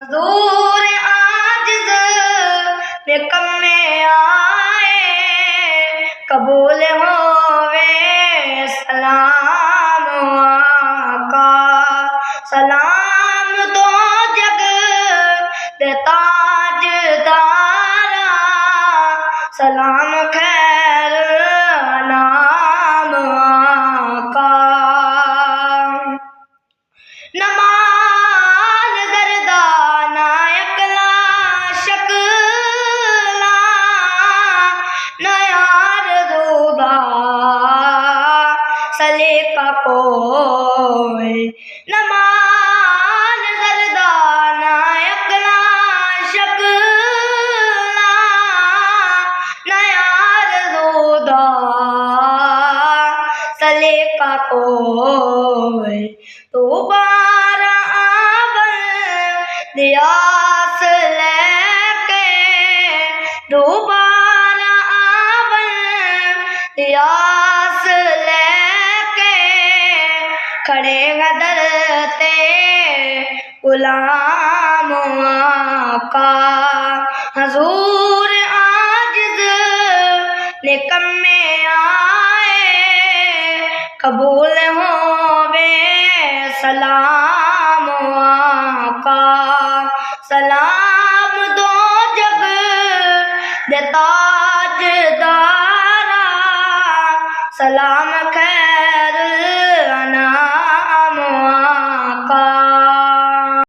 حضور عاجز نکمے آئے، قبول ہوئے سلام آقا، سلام تو جگ دے تاجدارا، سلام خیر نام آقا۔ نمان گردانا اکلا شکلا، نیار رودا سلیقہ کوئی، نمان گردانا اکلا شکلا، نیار رودا سلیقہ کوئی، تو بارہ آبل دیاس لے کے، دوبارہ آبل دیاس لے کے، کھڑے غدر تے غلام آقا، حضور عاجز نکمے آئے، قبول ہوئے سلام آقا، سلام دو جگ دے تاجدارا، سلام خیر